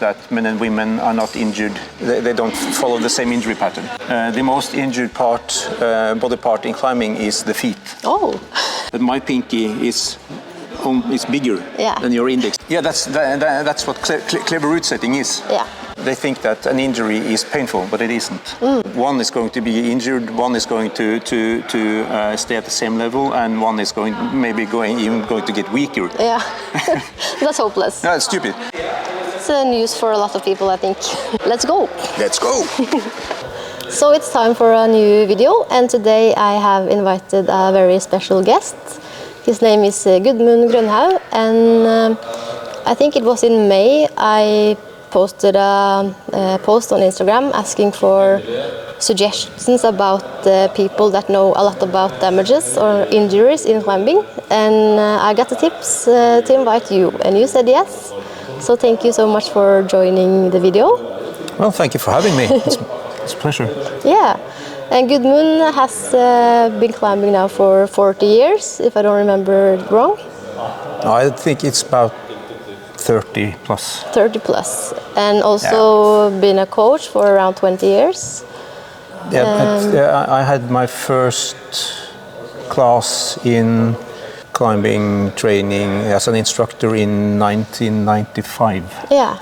That men and women are not injured. They don't follow the same injury pattern. The most injured body part in climbing is the feet. Oh. But my pinky is bigger than your index. Yeah, that's what clever root setting is. Yeah. They think that an injury is painful, but it isn't. One is going to be injured, one is going to stay at the same level, and one is going to get weaker. Yeah, that's hopeless. No, it's stupid. It's news for a lot of people, I think. Let's go. Let's go. So it's time for a new video, and today I have invited a very special guest. His name is Gudmund Grønhaug, and I think it was in May I posted a post on Instagram asking for suggestions about people that know a lot about damages or injuries in climbing, and I got the tips to invite you, and you said yes. So thank you so much for joining the video. Well, thank you for having me. It's a pleasure. Yeah, and Gudmund has been climbing now for 40 years, if I don't remember it wrong. I think it's about 30 plus. 30 plus, and also been a coach for around 20 years. Yeah, I had my first class in climbing training as an instructor in 1995. Yeah.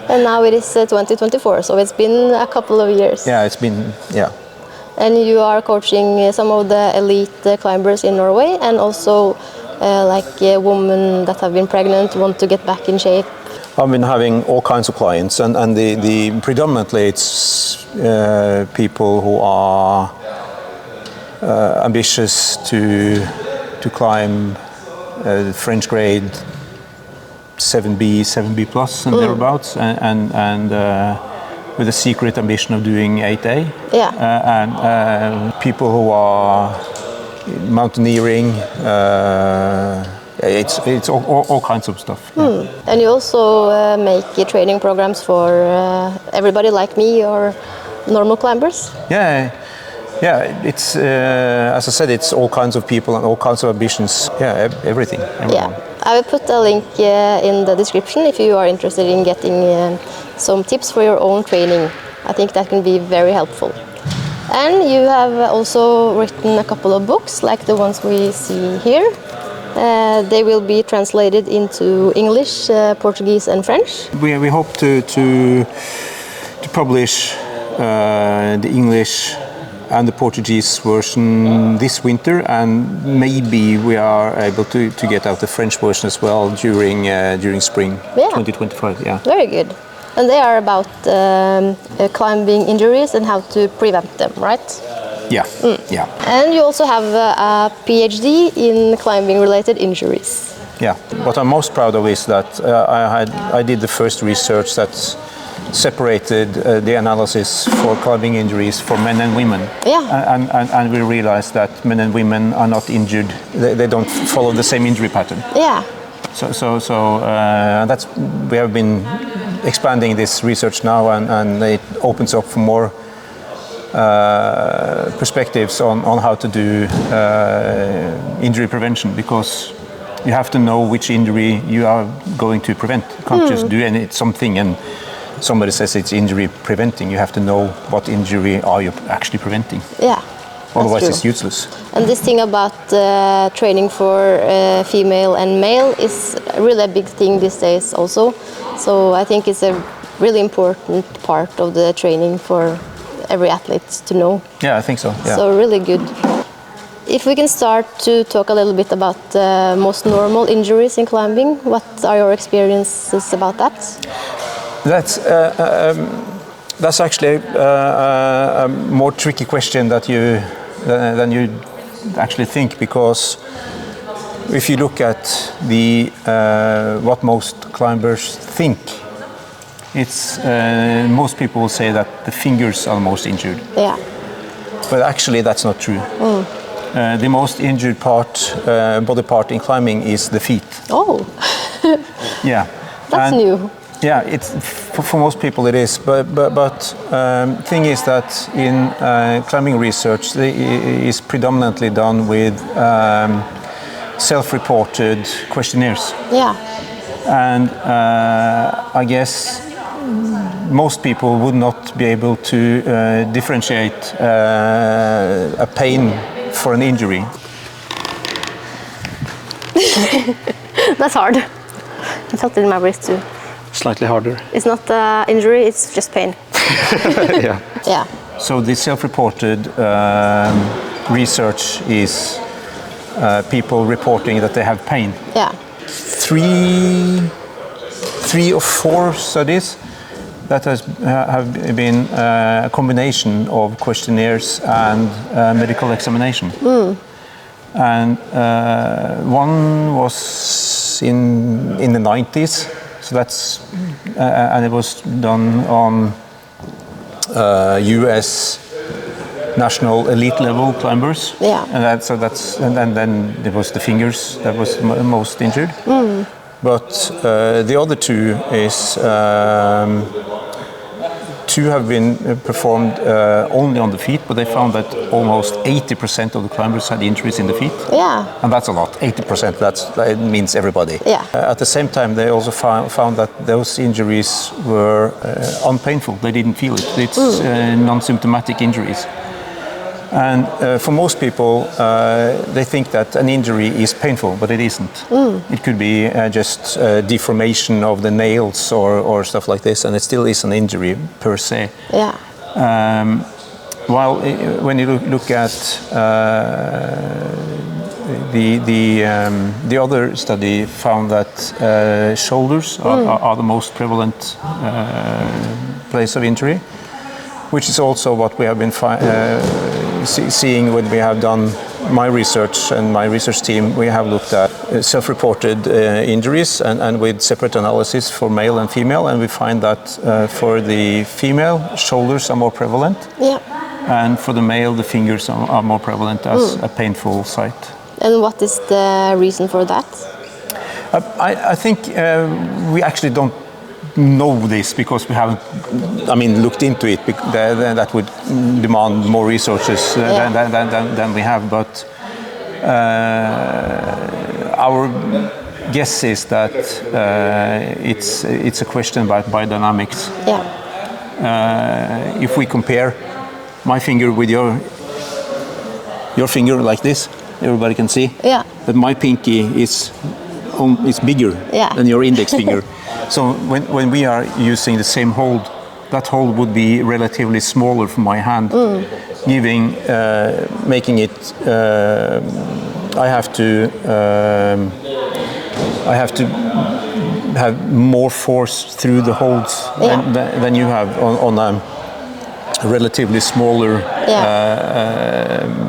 And now it is 2024, so it's been a couple of years. Yeah, it's been, yeah. And you are coaching some of the elite climbers in Norway, and also women that have been pregnant, want to get back in shape. I've been having all kinds of clients, and the predominantly it's people who are ambitious to climb French grade 7B plus and thereabout, and with a secret ambition of doing 8A. Yeah. And people who are mountaineering. It's all kinds of stuff. Yeah. And you also make training programs for everybody like me or normal climbers? Yeah. It's as I said, it's all kinds of people and all kinds of ambitions. Yeah, everything. Everyone. Yeah, I will put a link in the description if you are interested in getting some tips for your own training. I think that can be very helpful. And you have also written a couple of books, like the ones we see here. They will be translated into English, Portuguese, and French. We hope to publish the English and the Portuguese version this winter, and maybe we are able to get out the French version as well during spring 2025. Yeah. Very good. And they are about climbing injuries and how to prevent them, right? Yeah. Yeah. And you also have a PhD in climbing-related injuries. Yeah. What I'm most proud of is that I did the first research that separated the analysis for climbing injuries for men and women. Yeah. And we realized that men and women are not injured. They don't follow the same injury pattern. Yeah. So that's we have been expanding this research now, and it opens up for more perspectives on how to do injury prevention, because you have to know which injury you are going to prevent. You can't just do something and somebody says it's injury preventing. You have to know what injury are you actually preventing. Yeah. Otherwise it's useless. And this thing about training for female and male is really a big thing these days also. So I think it's a really important part of the training for every athlete to know. Yeah, I think so. Yeah. So really good. If we can start to talk a little bit about most normal injuries in climbing, what are your experiences about that? That's actually a more tricky question than you actually think, because if you look at what most climbers think, it's most people will say that the fingers are most injured. Yeah. But actually that's not true. The most injured body part in climbing is the feet. Oh. Yeah. That's new. Yeah, it's for most people it is, but thing is that in climbing research is predominantly done with self-reported questionnaires. Yeah. And I guess most people would not be able to differentiate a pain for an injury. That's hard. I felt it in my wrist too. Slightly harder. It's not injury, it's just pain. Yeah. Yeah. So the self-reported research is people reporting that they have pain. Yeah. Three or four studies that have been a combination of questionnaires and medical examination. And one was in the 90s, so that's and it was done on U.S. national elite level climbers. Yeah. And then there was the fingers that was most injured. But the other two is two have been performed only on the feet, but they found that almost 80% of the climbers had injuries in the feet. Yeah. And that's a lot. 80%, that means everybody. Yeah. At the same time, they also found that those injuries were unpainful. They didn't feel it. It's non-symptomatic injuries. And for most people, they think that an injury is painful, but it isn't. It could be just deformation of the nails or stuff like this, and it still is an injury per se. Yeah. While when you look at the other study found that shoulders are the most prevalent place of injury, which is also what we have been seeing when we have done my research and my research team. We have looked at self-reported injuries and with separate analysis for male and female, and we find that for the female, shoulders are more prevalent. Yeah. And for the male, the fingers are more prevalent as a painful site. And what is the reason for that? I think we actually don't know this because we haven't, looked into it. That would demand more resources than we have. But our guess is that it's a question about biodynamics. Yeah. If we compare my finger with your finger like this, everybody can see. Yeah. That my pinky is bigger than your index finger. So when we are using the same hold, that hold would be relatively smaller for my hand, making it. I have to have more force through the holds than you have on a relatively smaller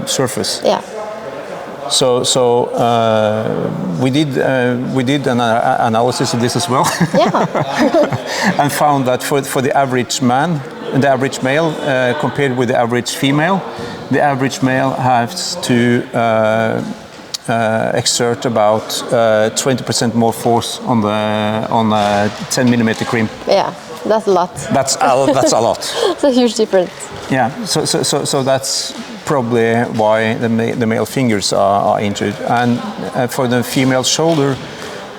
surface. Yeah. So we did an analysis of this as well, and found that for the average man, the average male compared with the average female, the average male has to exert about 20% more force on a 10 millimeter crimp. Yeah, that's a lot. That's a lot. It's a huge difference. Yeah, so that's probably why the male fingers are injured, and for the female shoulder,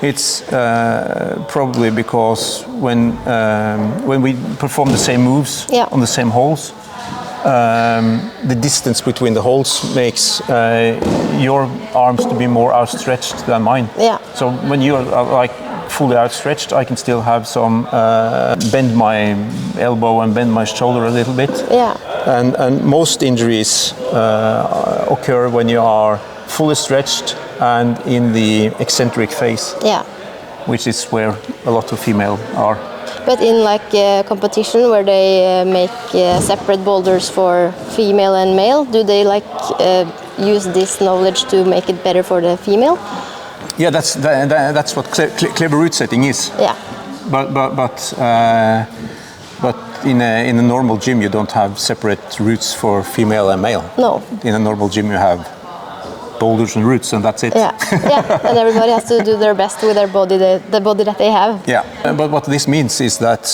it's probably because when we perform the same moves on the same holes, the distance between the holes makes your arms to be more outstretched than mine. Yeah. So when you are like fully outstretched, I can still have some bend my elbow and bend my shoulder a little bit. Yeah. And most injuries occur when you are fully stretched and in the eccentric phase. Yeah. Which is where a lot of female are. But in like competition where they make separate boulders for female and male, do they like use this knowledge to make it better for the female? Yeah, that's what clever route setting is. Yeah. But in a normal gym you don't have separate routes for female and male. No. In a normal gym you have boulders and roots, and that's it. Yeah, and everybody has to do their best with their body, the body that they have. Yeah, but what this means is that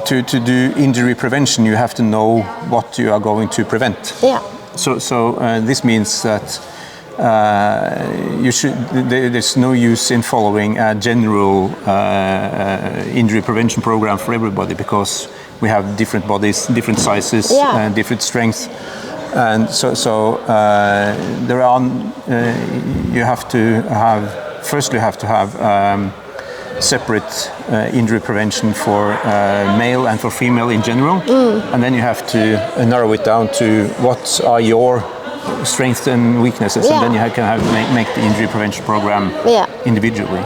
to do injury prevention, you have to know what you are going to prevent. Yeah. So this means that there's no use in following a general injury prevention program for everybody, because we have different bodies, different sizes, and different strengths, and so there are. You have to have separate injury prevention for male and for female in general, and then you have to narrow it down to what are your strengths and weaknesses, and then you can make the injury prevention program individually.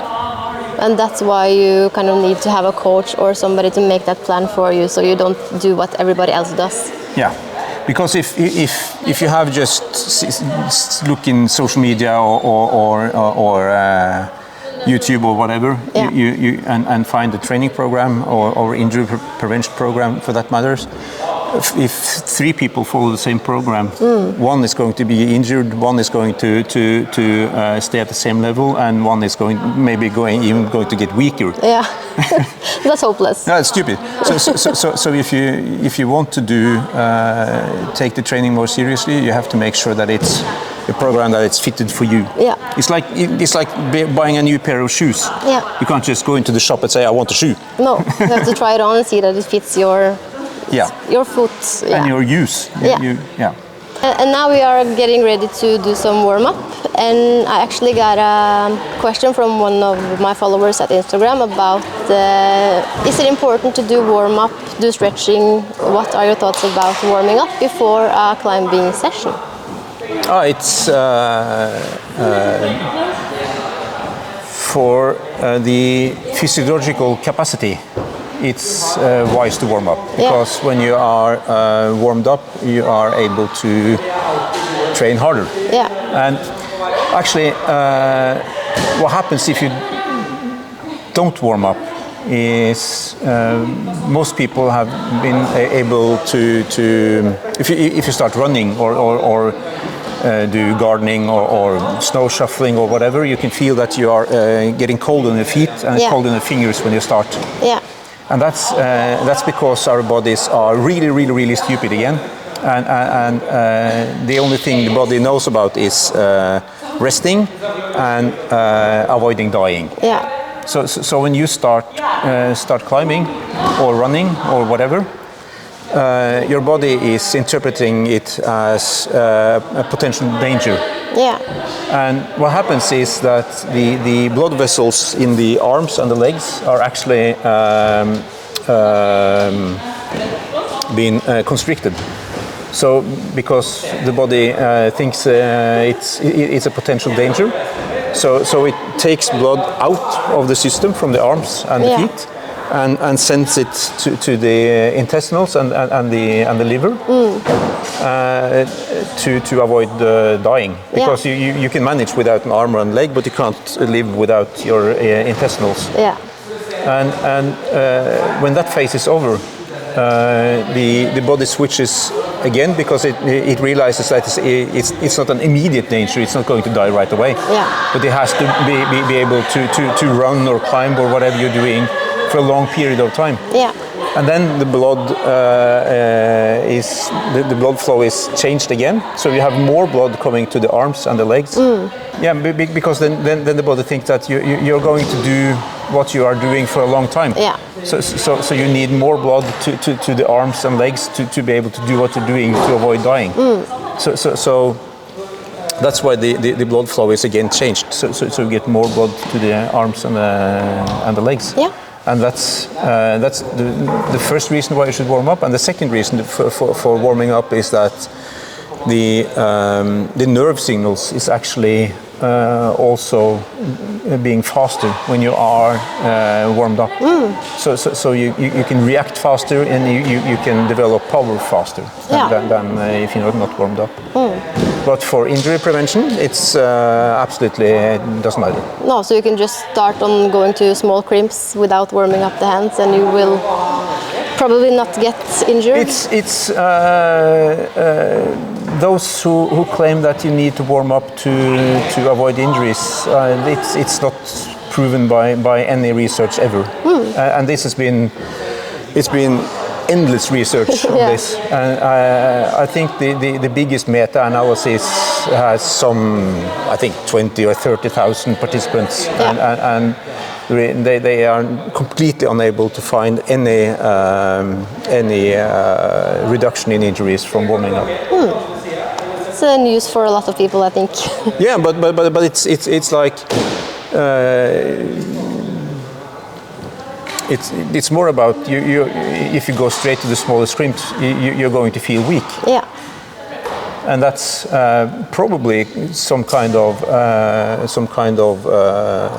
And that's why you kind of need to have a coach or somebody to make that plan for you, so you don't do what everybody else does. Yeah, because if you have just look in social media or YouTube or whatever, you and find a training program or injury prevention program for that matters. If 3 people follow the same program, one is going to be injured, one is going to stay at the same level, and one is going to get weaker. Yeah, that's hopeless. No, it's stupid. So if you want to take the training more seriously, you have to make sure that it's a program that it's fitted for you. Yeah. It's like buying a new pair of shoes. Yeah. You can't just go into the shop and say, I want a shoe. No, you have to try it on and see that it fits your foot. Yeah. And your use. And now we are getting ready to do some warm-up, and I actually got a question from one of my followers at Instagram about is it important to do warm-up, do stretching? What are your thoughts about warming up before a climbing session? It's for the physiological capacity. It's wise to warm up, because when you are warmed up, you are able to train harder. Yeah. And actually, what happens if you don't warm up is most people have been able to if you start running or do gardening or snow shuffling or whatever, you can feel that you are getting cold on your feet and cold on your fingers when you start. Yeah. And that's because our bodies are really stupid again, and the only thing the body knows about is resting and avoiding dying. Yeah. So when you start climbing or running or whatever, your body is interpreting it as a potential danger. Yeah. And what happens is that the blood vessels in the arms and the legs are actually being constricted. So because the body thinks it's a potential danger, so it takes blood out of the system from the arms and the feet, and sends it to the intestinals and the liver to avoid dying. Because you can manage without an arm and leg, but you can't live without your intestinals. Yeah. And when that phase is over, the body switches again, because it realizes that it's not an immediate danger. It's not going to die right away. Yeah. But it has to be able to run or climb or whatever you're doing for a long period of time. Yeah. And then the blood the blood flow is changed again, so you have more blood coming to the arms and the legs. Yeah, because then the body thinks that you're going to do what you are doing for a long time. Yeah. So you need more blood to the arms and legs to be able to do what you're doing to avoid dying. So that's why the blood flow is again changed. So you get more blood to the arms and the legs. Yeah. And that's the first reason why you should warm up. And the second reason for warming up is that the nerve signals is actually also being faster when you are warmed up. So you can react faster, and you can develop power faster than if you're not warmed up. But for injury prevention, it's absolutely doesn't matter. No, so you can just start on going to small crimps without warming up the hands, and you will probably not get injured. It's those who claim that you need to warm up to avoid injuries. It's not proven by any research ever, and this has been endless research on this, and I think the biggest meta-analysis has some, I think 20 or 30,000 participants, and they are completely unable to find any reduction in injuries from warming up. It's news for a lot of people, I think. Yeah, but it's like. It's more about you. If you go straight to the smallest crimps, you're going to feel weak. Yeah. And that's probably some kind of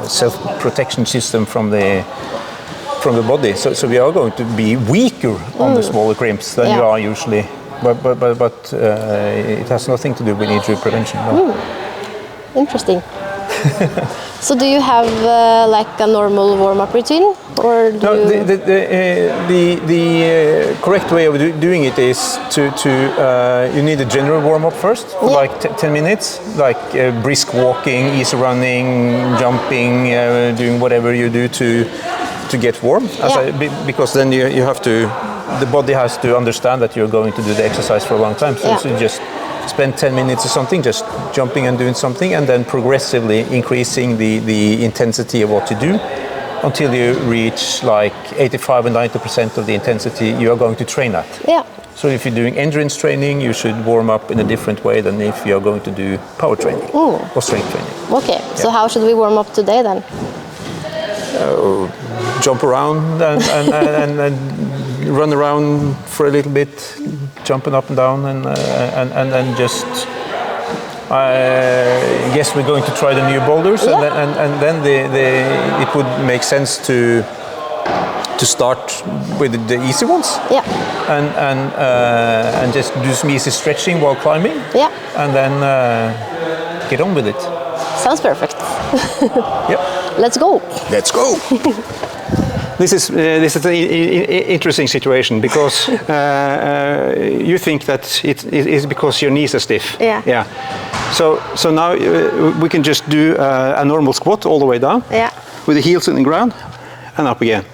self-protection system from the body. So we are going to be weaker on the smaller crimps than you are usually. But it has nothing to do with injury prevention. No. Interesting. So do you have like a normal warm-up routine, or do you... The correct way of doing it is to you need a general warm-up first for like 10 minutes, like brisk walking, easy running, jumping, doing whatever you do to get warm. Because then you have to, the body has to understand that you're going to do the exercise for a long time. So you just spend 10 minutes or something just jumping and doing something, and then progressively increasing the intensity of what you do until you reach like 85 and 90% of the intensity you are going to train at. Yeah. So if you're doing endurance training, you should warm up in a different way than if you're going to do power training or strength training. Okay, so how should we warm up today then? Jump around and run around for a little bit, jumping up and down, and then just. I guess we're going to try the new boulders, and then it would make sense to start with the easy ones. Yeah. And just do some easy stretching while climbing. Yeah. And then get on with it. Sounds perfect. Yep. Let's go. Let's go. This is an interesting situation because you think that it is because your knees are stiff. Yeah. Yeah. So now we can just do a normal squat all the way down. Yeah. With the heels in the ground and up again.